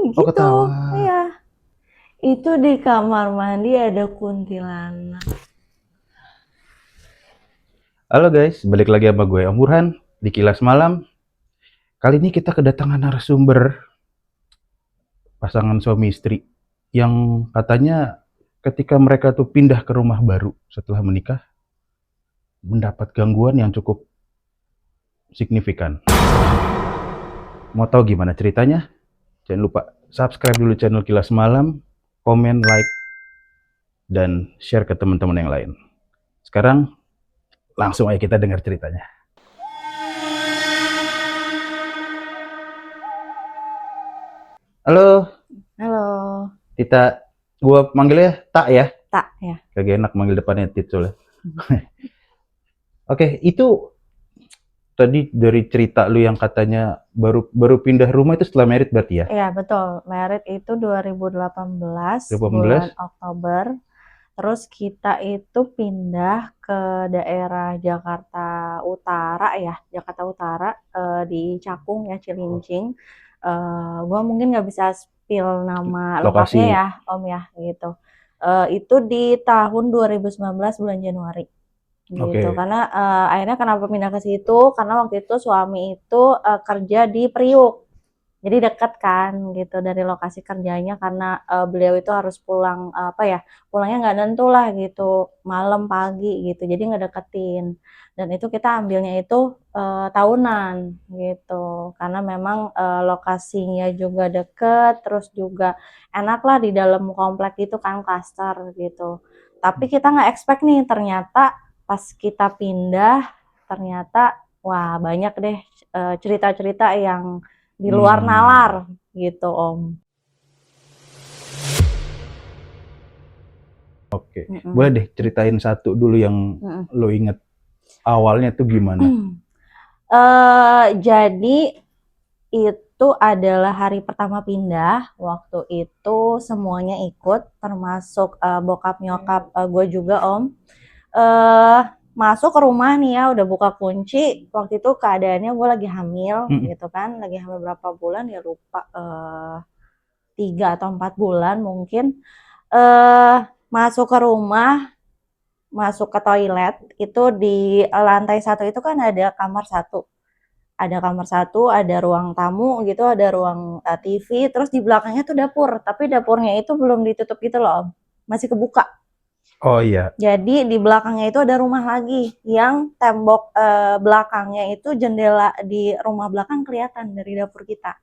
Oh, gitu. ketawa. Iya. Itu di kamar mandi ada kuntilanak. Halo guys, balik lagi sama gue Om Burhan di Kilas Malam. Kali ini kita kedatangan narasumber pasangan suami istri yang katanya ketika mereka tuh pindah ke rumah baru setelah menikah mendapat gangguan yang cukup signifikan. Mau tahu gimana ceritanya? Jangan lupa subscribe dulu channel Kilas Malam, komen, like, dan share ke teman-teman yang lain. Sekarang langsung aja kita dengar ceritanya. Halo, Halo. Tita. Gua manggilnya Tak ya. Tak ya. Kagak enak manggil depannya Tit soalnya. Oke, itu tadi dari cerita lu yang katanya baru baru pindah rumah itu setelah merit berarti ya? Iya, betul. Merit itu 2018 bulan 2018? Oktober. Terus kita itu pindah ke daerah Jakarta Utara ya, Jakarta Utara, di Cakung ya, Cilincing. Gua mungkin nggak bisa spill nama lengkapnya Lokasi. ya, Om ya, gitu. Itu di tahun 2019 bulan Januari. Gitu. Oke. Karena akhirnya kenapa pindah ke situ? Karena waktu itu suami itu kerja di Priuk. Jadi dekat kan gitu dari lokasi kerjanya karena beliau itu harus pulang apa ya? Pulangnya nggak nentu lah gitu, malam pagi gitu. Jadi nggak deketin. Dan itu kita ambilnya itu tahunan gitu. Karena memang lokasinya juga deket, terus juga enak lah di dalam komplek itu kan klaster gitu. Tapi kita nggak expect nih ternyata pas kita pindah ternyata wah banyak deh cerita-cerita yang di luar Hmm, nalar gitu Om. oke. Boleh Mm-mm. deh ceritain satu dulu yang Mm-mm. lo inget awalnya tuh gimana? Jadi itu adalah hari pertama pindah. Waktu itu semuanya ikut, termasuk bokap nyokap gue juga Om. eh Masuk ke rumah nih ya, udah buka kunci. Waktu itu keadaannya gue lagi hamil Mm-mm. gitu kan, lagi hamil berapa bulan ya lupa, 3 atau 4 bulan mungkin. eh Masuk ke rumah, masuk ke toilet itu di lantai satu itu kan ada kamar satu, ada ruang tamu gitu, ada ruang TV, terus di belakangnya tuh dapur, tapi dapurnya itu belum ditutup gitu loh, masih kebuka. Oh iya. Jadi di belakangnya itu ada rumah lagi yang tembok belakangnya itu jendela di rumah belakang kelihatan dari dapur kita.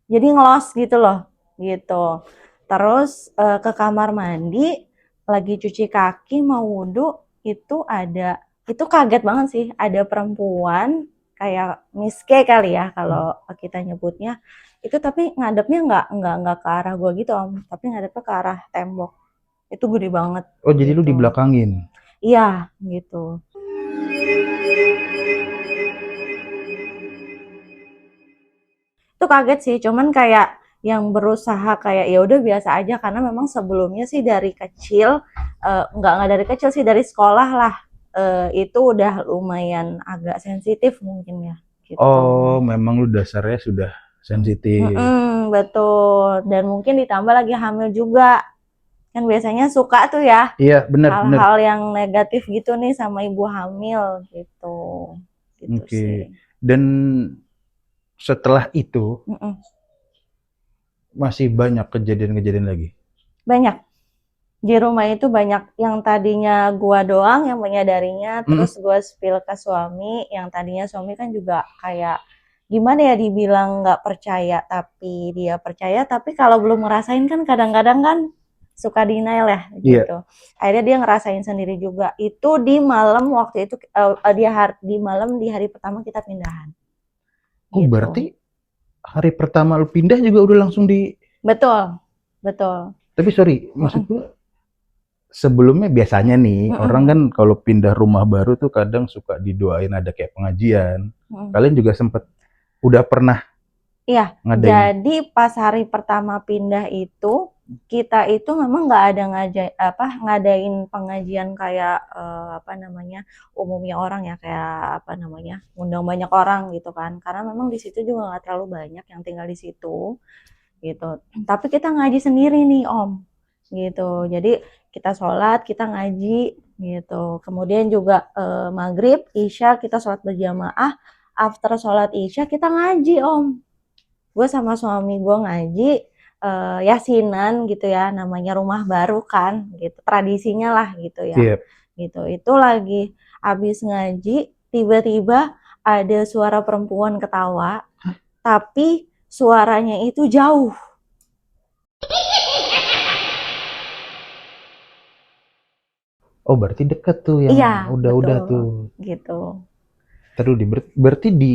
Jadi ngelos gitu loh, gitu. Terus ke kamar mandi, lagi cuci kaki mau wudhu, itu kaget banget sih, ada perempuan kayak Miss K kali ya kalau kita nyebutnya, itu tapi ngadepnya nggak ke arah gue gitu Om, tapi ngadepnya ke arah tembok. Itu gede banget Oh, jadi lu gitu. dibelakangin. Iya gitu. Itu kaget sih, cuman kayak yang berusaha kayak ya udah biasa aja karena memang sebelumnya sih dari kecil, nggak dari kecil sih, dari sekolah lah, itu udah lumayan agak sensitif mungkin ya gitu. Oh, memang lu dasarnya sudah sensitif. Mm-mm, betul, dan mungkin ditambah lagi hamil juga, kan biasanya suka tuh ya Iya, benar benar. hal-hal yang negatif gitu nih sama ibu hamil gitu, gitu sih. Oke. Dan setelah itu Mm-mm. masih banyak kejadian-kejadian lagi. Banyak. Di rumah itu banyak yang tadinya gua doang yang menyadarinya, Mm. terus gua spill ke suami, yang tadinya suami kan juga kayak gimana ya, dibilang nggak percaya tapi dia percaya, tapi kalau belum ngerasain kan kadang-kadang kan suka denial ya Iya. gitu. Akhirnya dia ngerasain sendiri juga. Itu di malam waktu itu, di malam di hari pertama kita pindahan Oh, gitu. berarti hari pertama lu pindah juga udah langsung di. Betul, betul. Tapi sorry, maksud Mm-mm, gua sebelumnya biasanya nih orang mm-mm, kan kalau pindah rumah baru tuh kadang suka didoain ada kayak pengajian. mm-mm. Kalian juga sempet udah pernah Iya, ngadain? jadi pas hari pertama pindah itu kita itu memang nggak ada ngadain pengajian kayak apa namanya, umumnya orang ya, kayak apa namanya, undang banyak orang gitu kan, karena memang di situ juga nggak terlalu banyak yang tinggal di situ. gitu. Tapi kita ngaji sendiri nih Om, gitu. Jadi kita sholat, kita ngaji, gitu. Kemudian juga maghrib, isya kita sholat berjamaah. After sholat isya kita ngaji Om. Gue sama suami gue ngaji yasinan gitu ya, namanya rumah baru kan, gitu. Tradisinya lah gitu ya, Siap. gitu. Itu lagi habis ngaji, tiba-tiba ada suara perempuan ketawa, tapi suaranya itu jauh. Oh, berarti deket tuh yang Iya, udah-udah betul. tuh. Gitu. Terus berarti Di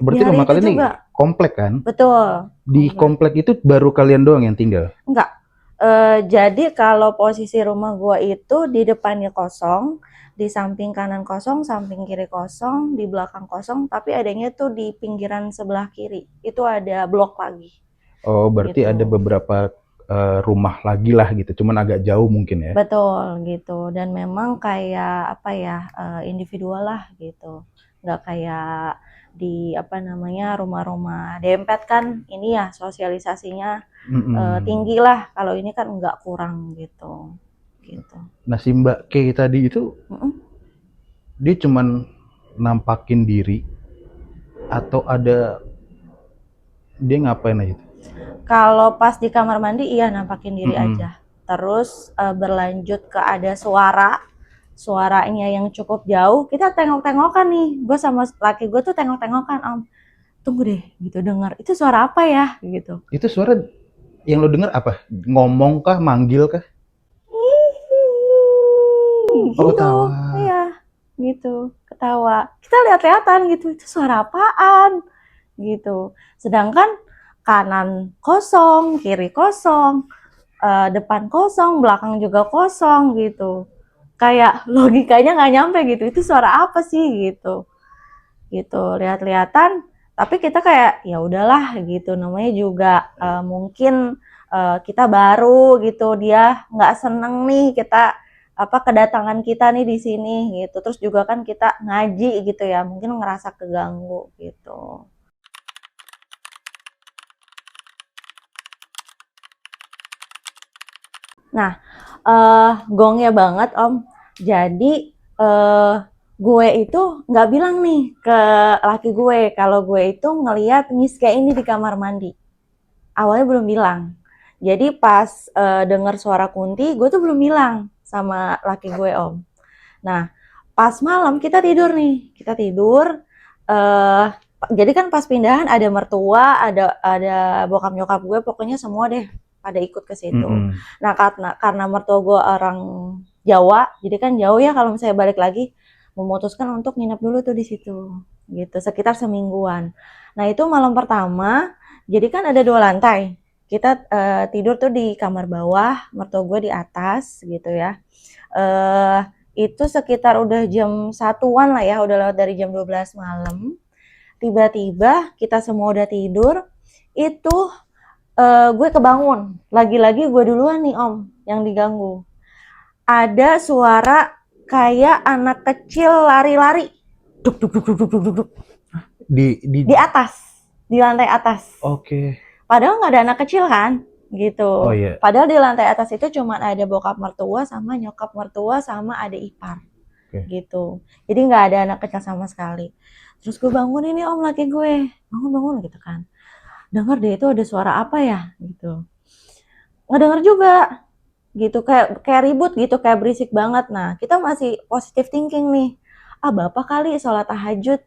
berarti hari rumah itu kalian nih juga. komplek kan? Betul. Di Komplek. komplek itu baru kalian doang yang tinggal? Enggak. Jadi kalau posisi rumah gua itu di depannya kosong, di samping kanan kosong, samping kiri kosong, di belakang kosong, tapi adanya tuh di pinggiran sebelah kiri. Itu ada blok lagi. Oh, berarti ada Gitu. beberapa rumah lagi lah gitu, cuman agak jauh mungkin ya? Betul gitu. Dan memang kayak apa ya, individual lah gitu. Nggak kayak di apa namanya rumah-rumah dempet kan ini ya sosialisasinya tinggi lah. Kalau ini kan nggak, kurang gitu. Gitu. Nah, si Mbak K tadi itu Mm-mm. dia cuman nampakin diri atau ada dia ngapain aja tuh? Kalau pas di kamar mandi iya nampakin diri Mm-mm. aja. Terus berlanjut ke ada suaranya yang cukup jauh. Kita tengok-tengokan nih. Gue sama laki gue tuh tengok-tengokan Om. Tunggu deh gitu, dengar itu suara apa ya gitu. Itu suara yang lo denger apa? Ngomong kah, manggil kah? Oh, Gitu, ketawa. iya, gitu, ketawa. Kita lihat-lihatan gitu, itu suara apaan gitu. Sedangkan kanan kosong, kiri kosong, depan kosong, belakang juga kosong gitu. Kayak logikanya nggak nyampe gitu, itu suara apa sih gitu. Gitu, lihat-lihatan, tapi kita kayak ya udahlah gitu, namanya juga mungkin kita baru gitu, dia nggak seneng nih kita apa kedatangan kita nih di sini gitu. Terus juga kan kita ngaji gitu ya, mungkin ngerasa keganggu gitu. Nah, gongnya banget Om. Jadi gue itu nggak bilang nih ke laki gue kalau gue itu ngeliat Miss kayak ini di kamar mandi. Awalnya belum bilang. Jadi pas dengar suara Kunti, gue tuh belum bilang sama laki gue Om. Nah, pas malam kita tidur nih, kita tidur. eh jadi kan pas pindahan ada mertua, ada bokap nyokap gue, pokoknya semua deh pada ikut ke situ. Mm-mm. Nah, karena mertua gue orang Jawa, jadi kan jauh ya kalau misalnya balik lagi, memutuskan untuk nginep dulu tuh di situ, gitu, sekitar semingguan. Nah, itu malam pertama, jadi kan ada 2 lantai. Kita tidur tuh di kamar bawah, mertua gue di atas, gitu ya. Eh itu sekitar udah jam 1-an lah ya, udah lewat dari jam 12 malam. Tiba-tiba kita semua udah tidur, itu gue kebangun. Lagi-lagi gue duluan nih Om yang diganggu. Ada suara kayak anak kecil lari-lari. Duk duk duk duk duk duk duk. Di atas, di lantai atas. Oke. Padahal nggak ada anak kecil kan, gitu. Oh iya. Padahal di lantai atas itu cuma ada bokap mertua sama nyokap mertua sama adik ipar, Oke. gitu. Jadi nggak ada anak kecil sama sekali. Terus gue bangun ini Om laki gue, bangun gitu kan. Dengar deh itu ada suara apa ya, gitu. Nggak denger juga, gitu. Kayak ribut gitu, kayak berisik banget. Nah kita masih positive thinking nih. Ah bapak kali sholat tahajud,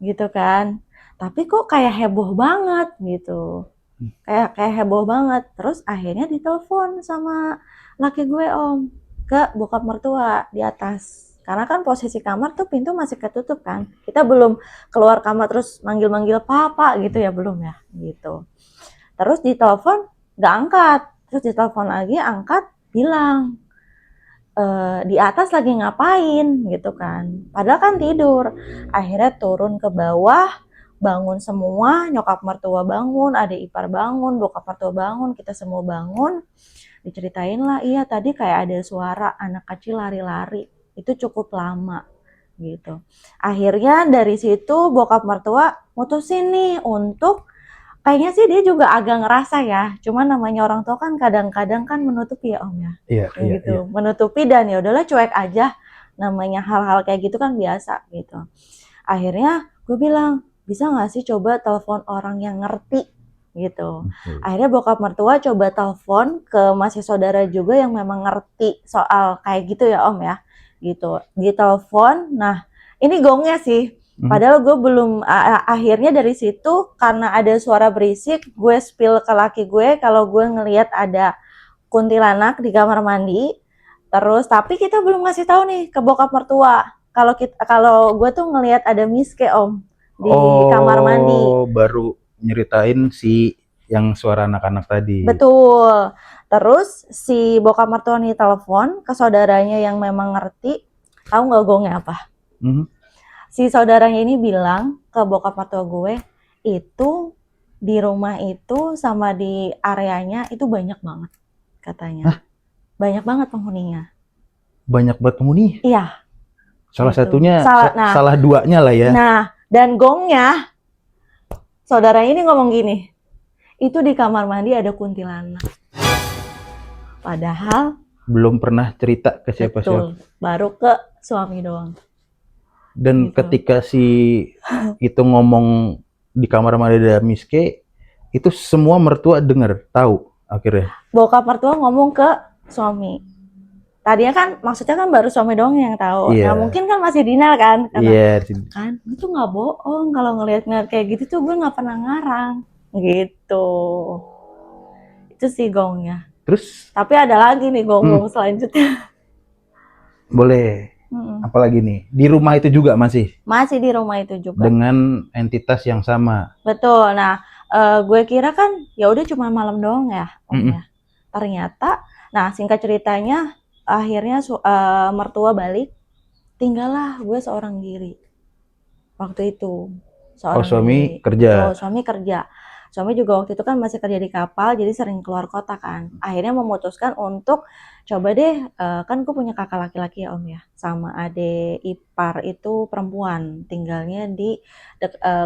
gitu kan. Tapi kok kayak heboh banget gitu. Kayak heboh banget. Terus akhirnya ditelepon sama laki gue Om ke bokap mertua di atas. Karena kan posisi kamar tuh pintu masih ketutup kan. Kita belum keluar kamar terus manggil-manggil papa gitu ya, belum ya gitu. Terus ditelepon nggak angkat. Terus ditelepon lagi angkat, bilang di atas lagi ngapain gitu kan. Padahal kan tidur. Akhirnya turun ke bawah, bangun semua, nyokap mertua bangun, adik ipar bangun, bokap mertua bangun, kita semua bangun. Diceritain lah, iya tadi kayak ada suara anak kecil lari-lari. Itu cukup lama gitu. Akhirnya dari situ bokap mertua mutusin nih untuk kayaknya sih dia juga agak ngerasa ya. Cuman namanya orang tua kan kadang-kadang kan menutupi ya Om ya. Iya, Kayak iya, gitu. iya. Menutupi dan ya udahlah cuek aja. Namanya hal-hal kayak gitu kan biasa gitu. Akhirnya gue bilang, bisa nggak sih coba telepon orang yang ngerti gitu. Oke. Akhirnya bokap mertua coba telepon ke masih saudara juga yang memang ngerti soal kayak gitu ya Om ya. Gitu. Ditelepon. Nah, ini gongnya sih. Mhm. Padahal gue belum akhirnya dari situ karena ada suara berisik, gue spill ke laki gue kalau gue ngelihat ada kuntilanak di kamar mandi. Terus tapi kita belum ngasih tahu nih ke bokap mertua kalau gue tuh ngelihat ada miske Om di kamar mandi. Oh, baru nyeritain si yang suara anak-anak tadi. Betul. Terus si bokap mertua nih telepon ke saudaranya yang memang ngerti. Tahu nggak gongnya apa? Mhm. Si saudaranya ini bilang ke bokap mertua gue, itu di rumah itu sama di areanya itu banyak banget katanya. Hah? Banyak banget penghuninya. Banyak banget penghuni? Iya, Salah gitu. satunya, Nah, salah duanya lah ya. nah, dan gongnya saudara ini ngomong gini, itu di kamar mandi ada kuntilanak. Padahal Belum pernah cerita ke siapa-siapa. betul, baru ke suami doang. Dan Gitu. ketika si itu ngomong di kamar mandi ada miske, itu semua mertua denger, tahu akhirnya. Bokap mertua ngomong ke suami. Tadinya kan maksudnya kan baru suami doang yang tahu. Nah Iya, mungkin kan masih Dinar kan kata iya. kan itu nggak bohong kalau ngeliat-ngeliat kayak gitu tuh gue nggak pernah ngarang gitu. Itu sih gongnya. Terus, Tapi ada lagi nih gong-gong selanjutnya. boleh. Mm-mm. Apalagi nih, di rumah itu juga masih Masih di rumah itu juga. dengan entitas yang sama. Betul. Nah, gue kira kan ya udah cuma malam doang ya, Om Mm-mm. ya. Ternyata, nah singkat ceritanya akhirnya mertua balik, tinggallah gue seorang diri. Waktu itu Oh, seorang suami diri. kerja. Betul, suami kerja. Suami juga waktu itu kan masih kerja di kapal, jadi sering keluar kota kan. Akhirnya memutuskan untuk coba deh, kan gue punya kakak laki-laki ya Om ya, sama adik ipar itu perempuan, tinggalnya di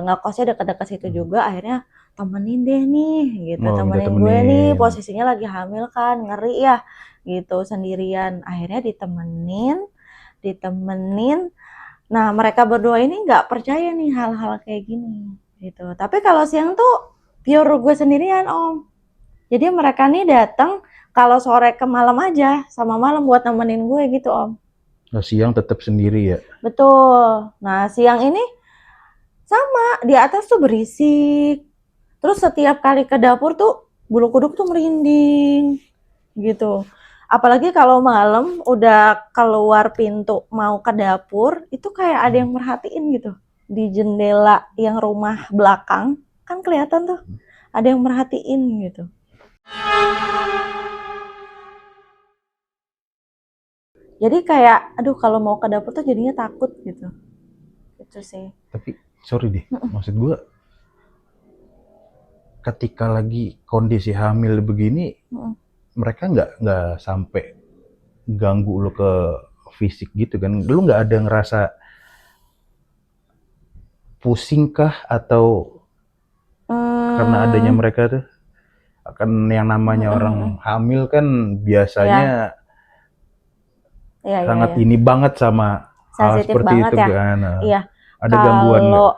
ngekosnya dekat-dekat situ juga. Akhirnya temenin deh nih, gitu, Oh, minta temenin gue nih, temenin. posisinya lagi hamil kan, ngeri ya, gitu, sendirian. Akhirnya ditemenin. Nah, mereka berdua ini nggak percaya nih hal-hal kayak gini, gitu. Tapi kalau siang tuh pure gue sendirian, Om. Jadi mereka nih datang kalau sore ke malam aja, sama malam buat nemenin gue gitu, Om. Nah, siang tetap sendiri ya. Betul. Nah, siang ini sama, di atas tuh berisik. Terus setiap kali ke dapur tuh bulu kuduk tuh merinding, gitu. Apalagi kalau malam udah keluar pintu mau ke dapur, itu kayak ada yang merhatiin gitu. Di jendela yang rumah belakang, kan kelihatan tuh ada yang merhatiin gitu. Jadi kayak, aduh kalau mau ke dapur tuh jadinya takut gitu. Itu sih. Tapi sorry deh, maksud gua ketika lagi kondisi hamil begini, mereka nggak sampai ganggu lo ke fisik gitu kan? Lu nggak ada ngerasa pusing kah atau karena adanya mereka tuh? Akan yang namanya orang hamil kan biasanya Ya, sangat ya. ini banget sama hal Sensitif seperti banget itu ya. kan. Iya. Ada gangguan nggak? Kalau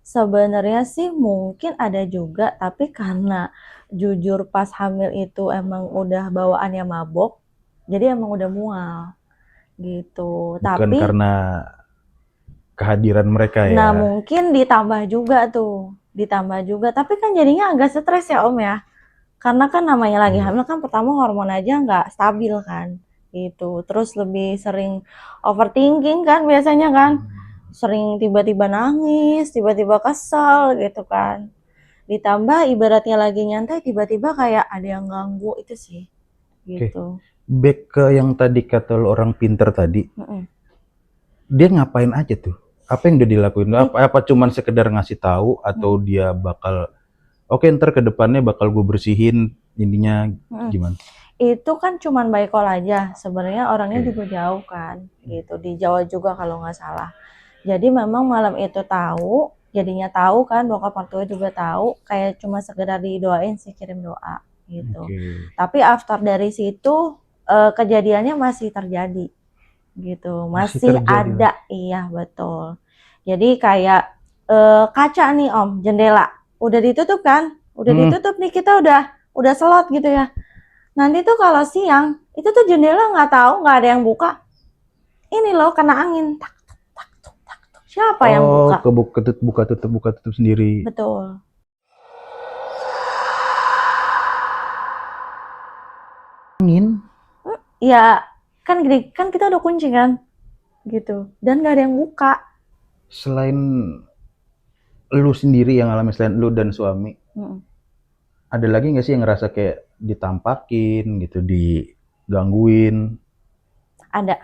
sebenarnya sih mungkin ada juga, tapi karena jujur pas hamil itu emang udah bawaannya mabok, jadi emang udah mual gitu. Bukan Tapi, karena kehadiran mereka nah ya. mungkin ditambah juga tuh, ditambah juga. Tapi kan jadinya agak stres ya Om ya, karena kan namanya lagi hamil kan pertama hormon aja nggak stabil kan, gitu. Terus lebih sering overthinking kan biasanya kan, sering tiba-tiba nangis, tiba-tiba kesel gitu kan. Ditambah ibaratnya lagi nyantai tiba-tiba kayak ada yang ganggu itu sih Oke, gitu. back ke yang tadi kata lo orang pinter tadi, dia ngapain aja tuh? Apa yang udah dilakuin? Apa cuman sekedar ngasih tahu atau dia bakal oke ntar ke depannya bakal gue bersihin ininya gimana? Itu kan cuman by call aja, sebenarnya orangnya juga jauh kan gitu, di Jawa juga kalau nggak salah. Jadi memang malam itu tahu, jadinya tahu kan, bokap mertua juga tahu, kayak cuma sekedar didoain sih, kirim doa gitu. Oke. Tapi after dari situ kejadiannya masih terjadi gitu, Masih masih terjadi lagi. ada, iya betul. Jadi kayak kaca nih Om, jendela udah ditutup kan, udah Hmm. ditutup nih, kita udah selot gitu ya. Nanti tuh kalau siang itu tuh jendela nggak tahu, nggak ada yang buka. Ini loh kena angin, tak tuk tak tuk tak tuk. Siapa yang Oh, buka? buka tutup sendiri. Betul. Angin. Ya kan gini, kan kita udah kunci kan, gitu. Dan nggak ada yang buka. Selain lu sendiri yang alami, selain lu dan suami, Mm-mm. ada lagi nggak sih yang ngerasa kayak ditampakin gitu, digangguin? Ada.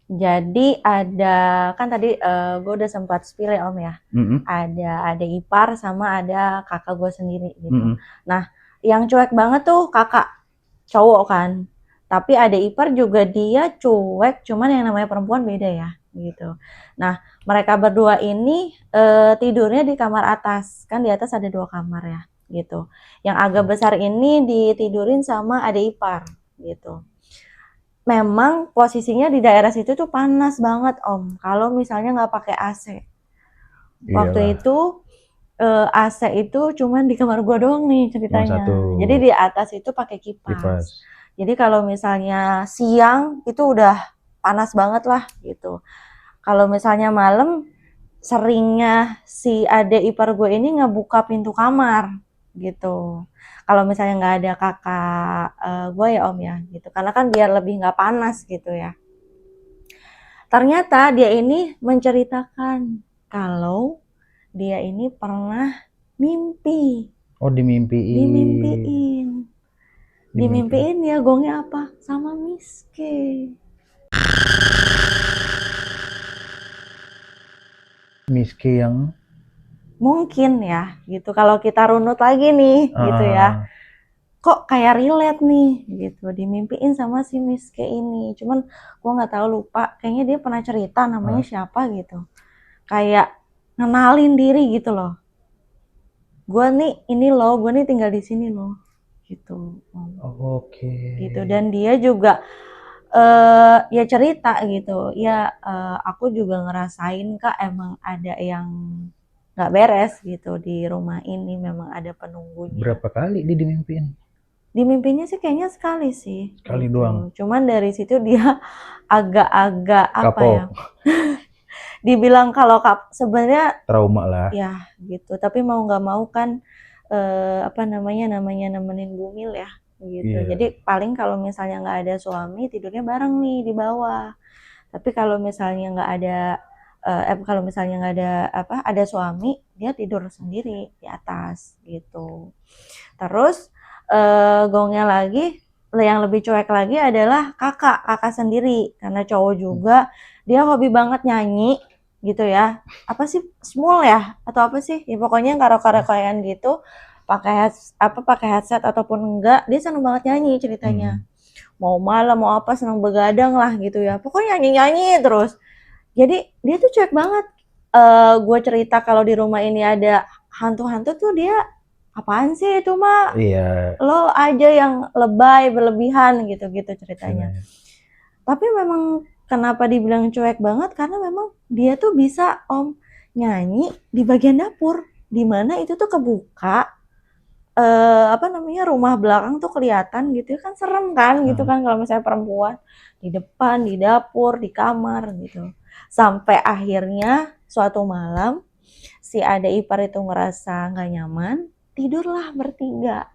Jadi ada kan tadi gue udah sempat spill ya Om ya. Mm-mm. Ada adik ipar sama ada kakak gue sendiri gitu. Mm-mm. Nah, yang cuek banget tuh kakak cowok kan. Tapi adik ipar juga dia cuek, cuman yang namanya perempuan beda ya gitu. Nah, mereka berdua ini tidurnya di kamar atas. Kan di atas ada 2 kamar ya gitu. Yang agak besar ini ditidurin sama adik ipar gitu. Memang posisinya di daerah situ tuh panas banget Om, kalau misalnya nggak pakai AC. Waktu Iyalah, itu AC itu cuman di kamar gua doang nih cuma satu ceritanya. Jadi di atas itu pakai kipas. kipas. Jadi kalau misalnya siang itu udah panas banget lah gitu. Kalau misalnya malam seringnya si adek ipar gue ini ngebuka pintu kamar gitu. Kalau misalnya nggak ada kakak gue ya Om ya gitu. Karena kan biar lebih nggak panas gitu ya. Ternyata dia ini menceritakan kalau dia ini pernah mimpi, Oh, dimimpiin. dimimpiin, Dimimpiin. dimimpiin ya gongnya apa? Sama Miske. Miski yang Mungkin ya gitu. Kalau kita runut lagi nih gitu ya. ah, Kok kayak relate nih gitu. Dimimpiin sama si Miske ini. Cuman gue nggak tahu, lupa. Kayaknya dia pernah cerita namanya ah, siapa gitu. Kayak ngenalin diri gitu loh. Gue nih ini loh, gue nih tinggal di sini loh gitu. oke. Gitu. Dan dia juga ya cerita gitu ya, aku juga ngerasain Kak, emang ada yang nggak beres gitu di rumah ini, memang ada penunggunya. Berapa kali dia dimimpiin? Di mimpinya sih kayaknya sekali sih Sekali doang. gitu, cuman dari situ dia agak-agak apa ya, Kapok. dibilang kalau sebenarnya Trauma lah. ya gitu, tapi mau nggak mau kan apa namanya nemenin bumil ya gitu. Iya. Jadi paling kalau misalnya nggak ada suami tidurnya bareng nih di bawah. Tapi kalau misalnya nggak ada kalau misalnya nggak ada apa, ada suami, dia tidur sendiri di atas gitu. Terus gongnya lagi yang lebih cuek lagi adalah kakak sendiri, karena cowok juga, dia hobi banget nyanyi gitu ya. Apa sih, small ya atau apa sih? Ya pokoknya karaoke-karaokean gitu, pakai headset ataupun enggak, dia seneng banget nyanyi ceritanya. Hmm. Mau malam mau apa seneng begadang lah gitu ya. Pokoknya nyanyi-nyanyi terus. Jadi dia tuh cuek banget. Gue cerita kalau di rumah ini ada hantu-hantu tuh dia, apaan sih itu mah, Iya, lo aja yang lebay berlebihan gitu-gitu ceritanya. istilahnya. Tapi memang kenapa dibilang cuek banget, karena memang dia tuh bisa Om nyanyi di bagian dapur, di mana itu tuh kebuka, apa namanya, rumah belakang tuh kelihatan gitu kan, serem kan gitu Ah, kan kalau misalnya perempuan di depan, di dapur, di kamar gitu. Sampai akhirnya suatu malam si ade ipar itu ngerasa nggak nyaman, tidurlah bertiga.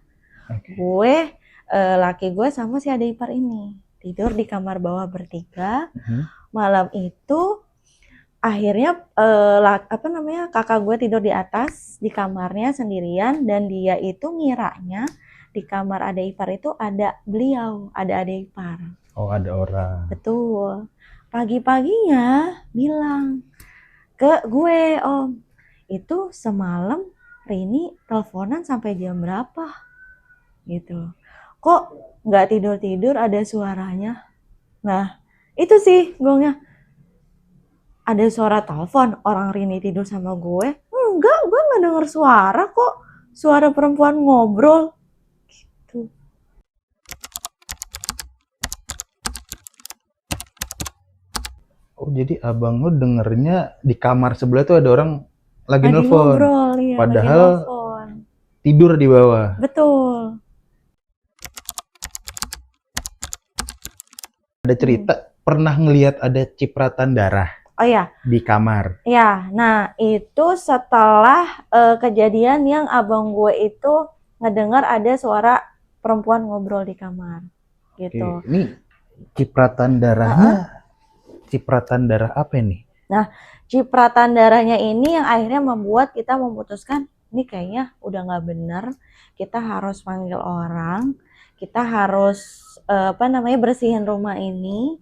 oke. Gue, laki gue sama si ade ipar ini tidur di kamar bawah bertiga. Mhm. Malam itu akhirnya apa namanya, kakak gue tidur di atas di kamarnya sendirian, dan dia itu ngiranya di kamar ade ipar itu ada beliau, ada ade ipar. Oh, ada orang. Betul. Pagi-paginya bilang ke gue, Om, itu semalam Rini teleponan sampai jam berapa gitu. Kok nggak tidur-tidur ada suaranya. Nah, itu sih gongnya. Ada suara telepon, orang Rini tidur sama gue? enggak, gue nggak denger suara kok, suara perempuan ngobrol gitu. Oh, jadi abang lu dengernya di kamar sebelah tuh ada orang lagi Lagi nelpon. ngobrol, iya, lagi Padahal nelfon. tidur di bawah. Betul. Ada cerita pernah ngelihat ada cipratan darah Oh ya, di kamar. ya. Nah itu setelah kejadian yang abang gue itu ngedengar ada suara perempuan ngobrol di kamar, Oke, gitu. ini cipratan darahnya, cipratan darah apa ini? Nah, cipratan darahnya ini yang akhirnya membuat kita memutuskan, ini kayaknya udah nggak bener, kita harus panggil orang, kita harus bersihin rumah ini,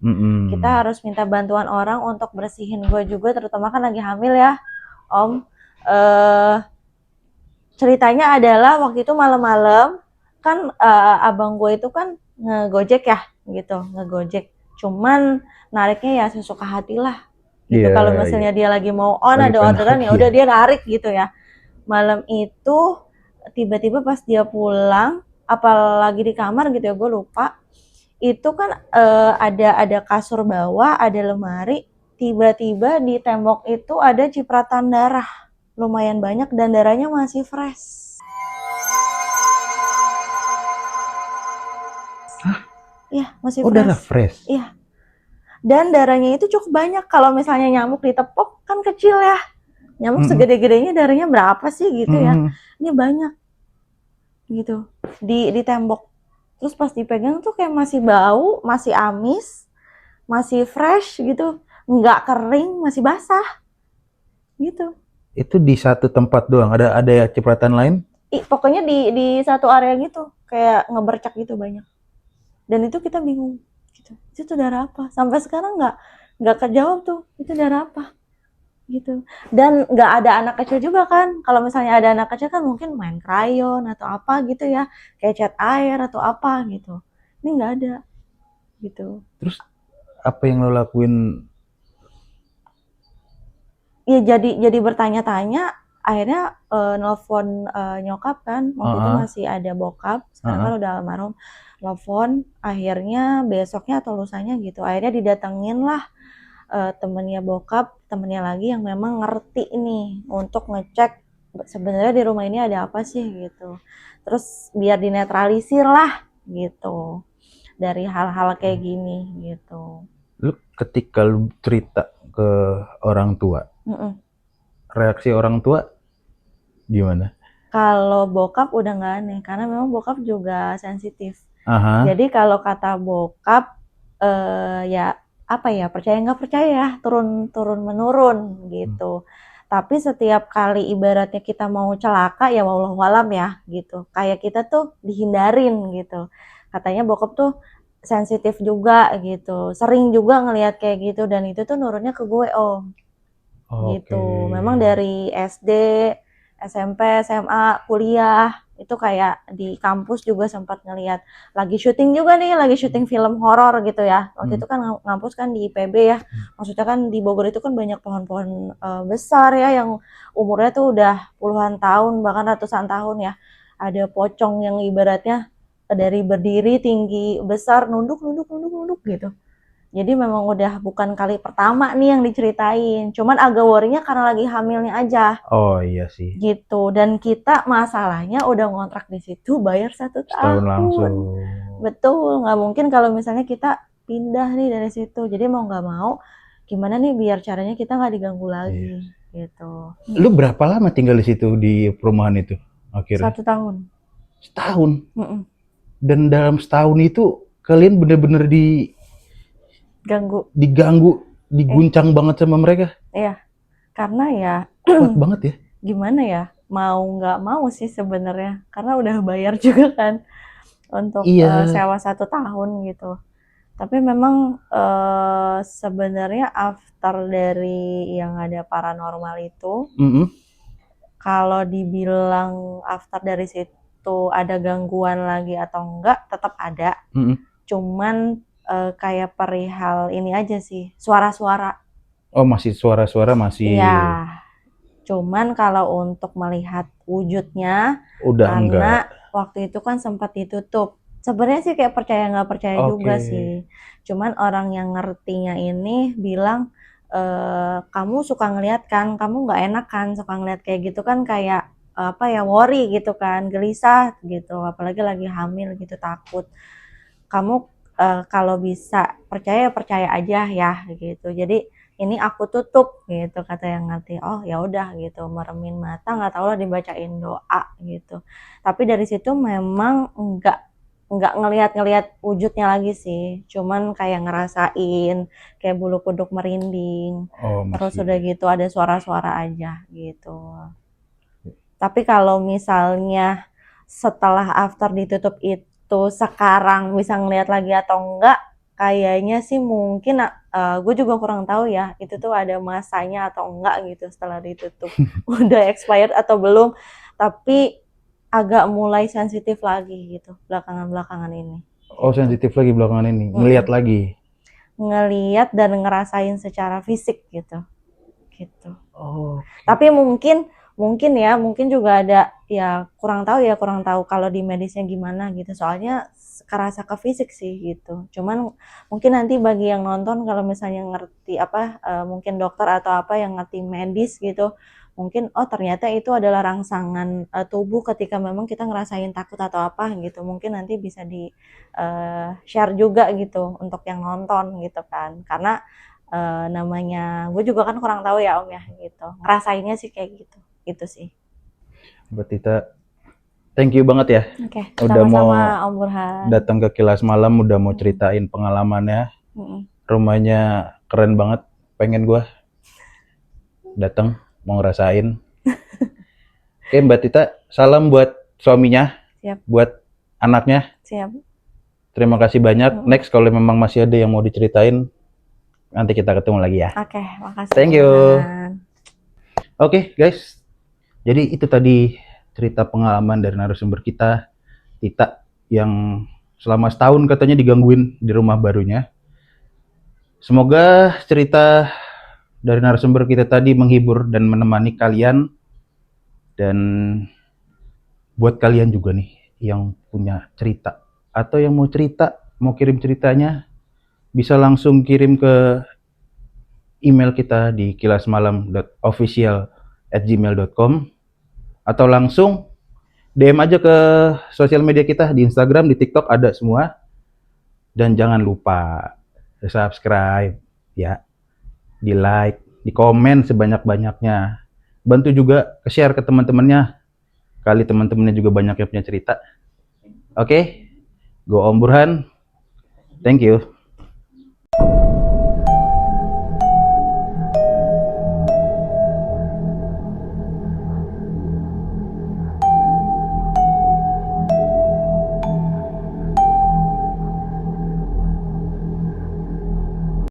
kita harus minta bantuan orang untuk bersihin. Gue juga terutama kan lagi hamil ya, Om. Ceritanya adalah waktu itu malam-malam kan abang gue itu kan ngegojek ya gitu, ngegojek. Cuman nariknya ya sesuka hati lah gitu. Iya, Kalau iya. misalnya dia lagi mau on Lagi ada pengen orderan ya lagi udah ya. dia narik gitu ya. Malam itu tiba-tiba pas dia pulang, apalagi di kamar gitu ya, gue lupa. Itu kan ada kasur bawah, ada lemari, tiba-tiba di tembok itu ada cipratan darah lumayan banyak dan darahnya masih fresh. Hah? Iya, masih Oh, darah fresh. fresh. Iya. Dan darahnya itu cukup banyak. Kalau misalnya nyamuk ditepok kan kecil ya. Nyamuk segede-gedenya darahnya berapa sih gitu ya. Ini banyak gitu di tembok. Terus pas dipegang tuh kayak masih bau, masih amis, masih fresh gitu, nggak kering, masih basah gitu. Itu di satu tempat doang. Ada cipratan lain? Pokoknya di satu area gitu, kayak ngebercak gitu banyak. Dan itu kita bingung gitu. Itu darah apa? Sampai sekarang nggak kejawab tuh. Itu darah apa? Gitu. Dan nggak ada anak kecil juga kan. Kalau misalnya ada anak kecil kan mungkin main krayon atau apa gitu ya, kayak cat air atau apa gitu. Ini nggak ada gitu. Terus apa yang lo lakuin? Ya jadi bertanya-tanya, akhirnya nelfon nyokap kan. Waktu itu masih ada bokap, sekarang kan udah almarhum. Nelfon, akhirnya besoknya atau lusanya gitu. Akhirnya didatengin lah temennya bokap, temennya lagi yang memang ngerti nih untuk ngecek sebenarnya di rumah ini ada apa sih gitu. Terus biar dinetralisir lah gitu dari hal-hal kayak gini gitu. Lu ketika lu cerita ke orang tua, reaksi orang tua gimana? Kalau bokap udah nggak aneh, karena memang bokap juga sensitif. Aha. Jadi kalau kata bokap, ya apa ya, percaya nggak percaya ya, turun menurun gitu. Tapi setiap kali ibaratnya kita mau celaka ya wallahualam ya gitu. Kayak kita tuh dihindarin gitu. Katanya bokap tuh sensitif juga gitu. Sering juga ngelihat kayak gitu dan itu tuh nurunnya ke gue Om. Gitu. Memang dari SD, SMP, SMA, kuliah itu kayak di kampus juga sempat ngelihat lagi syuting juga nih, lagi syuting film horor gitu ya. Waktu itu kan ngampus kan di IPB ya. Maksudnya kan di Bogor itu kan banyak pohon-pohon besar ya yang umurnya tuh udah puluhan tahun bahkan ratusan tahun ya. Ada pocong yang ibaratnya dari berdiri tinggi besar nunduk gitu. Jadi memang udah bukan kali pertama nih yang diceritain. Cuman agak worry-nya karena lagi hamilnya aja. Oh iya sih. Gitu. Dan kita masalahnya udah ngontrak di situ bayar 1 Setahun tahun. langsung. Betul. Nggak mungkin kalau misalnya kita pindah nih dari situ. Jadi mau nggak mau, gimana nih biar caranya kita nggak diganggu lagi. Gitu. Lu berapa lama tinggal di situ di perumahan itu akhirnya? 1 tahun. Setahun. Dan dalam setahun itu kalian bener-bener diganggu, diguncang banget sama mereka. Iya. Karena ya kuat banget ya. Gimana ya? Mau nggak mau sih sebenarnya. Karena udah bayar juga kan untuk sewa 1 tahun gitu. Tapi memang sebenarnya after dari yang ada paranormal itu, kalau dibilang after dari situ ada gangguan lagi atau enggak, tetap ada. Cuman kayak perihal ini aja sih, suara-suara. Oh masih suara-suara masih. Iya. Cuman kalau untuk melihat wujudnya, Udah karena enggak. waktu itu kan sempat ditutup. Sebenarnya sih kayak percaya nggak percaya juga Oke. sih. Cuman orang yang ngertinya ini bilang, kamu suka ngeliat kan, kamu nggak enak kan suka ngeliat kayak gitu kan kayak apa ya worry gitu kan, gelisah gitu, apalagi lagi hamil gitu takut. Kamu kalau bisa percaya percaya aja ya gitu. Jadi ini aku tutup gitu kata yang ngerti. Oh ya udah gitu meremin mata nggak tahu lah dibacain doa gitu. Tapi dari situ memang nggak ngelihat-ngelihat wujudnya lagi sih. Cuman kayak ngerasain kayak bulu kuduk merinding. Oh, Terus masih. udah gitu ada suara-suara aja gitu. Tapi kalau misalnya setelah after ditutup itu sekarang bisa ngelihat lagi atau enggak, kayaknya sih mungkin gue juga kurang tahu ya, itu tuh ada masanya atau enggak gitu setelah ditutup. Udah expired atau belum, tapi agak mulai sensitif lagi gitu belakangan-belakangan ini. Oh, Gitu. sensitif lagi belakangan ini. Ngelihat Mm-mm. lagi. Ngeliat dan ngerasain secara fisik gitu. Gitu. Oh, Tapi mungkin juga ada ya kurang tahu kalau di medisnya gimana gitu. Soalnya kerasa ke fisik sih gitu. Cuman mungkin nanti bagi yang nonton kalau misalnya ngerti apa mungkin dokter atau apa yang ngerti medis gitu, mungkin oh ternyata itu adalah rangsangan tubuh ketika memang kita ngerasain takut atau apa gitu. Mungkin nanti bisa di share juga gitu untuk yang nonton gitu kan. Karena namanya gue juga kan kurang tahu ya Om ya gitu ngerasainnya sih kayak gitu itu sih. Mbak Tita, thank you banget ya. Oke, Udah mau sama-sama Om Burhan. datang ke Kilas Malam, udah mau ceritain pengalamannya. Mm-mm. Rumahnya keren banget. Pengen gua datang, mau ngerasain. Oke, Mbak Tita, salam buat suaminya, Siap, buat anaknya. siap. Terima kasih banyak. Mm-mm. Next, kalau memang masih ada yang mau diceritain, nanti kita ketemu lagi ya. Oke, makasih Thank Om you. Burhan. Oke, guys. Jadi itu tadi cerita pengalaman dari narasumber kita, Tita, yang selama setahun katanya digangguin di rumah barunya. Semoga cerita dari narasumber kita tadi menghibur dan menemani kalian. Dan buat kalian juga nih yang punya cerita atau yang mau cerita, mau kirim ceritanya, bisa langsung kirim ke email kita di kilasmalam.official@gmail.com atau langsung DM aja ke sosial media kita di Instagram, di TikTok ada semua. Dan jangan lupa subscribe ya, di like, di komen sebanyak-banyaknya. Bantu juga share ke teman-temannya. Kali teman-temannya juga banyak yang punya cerita. Oke, go Om Burhan. Thank you.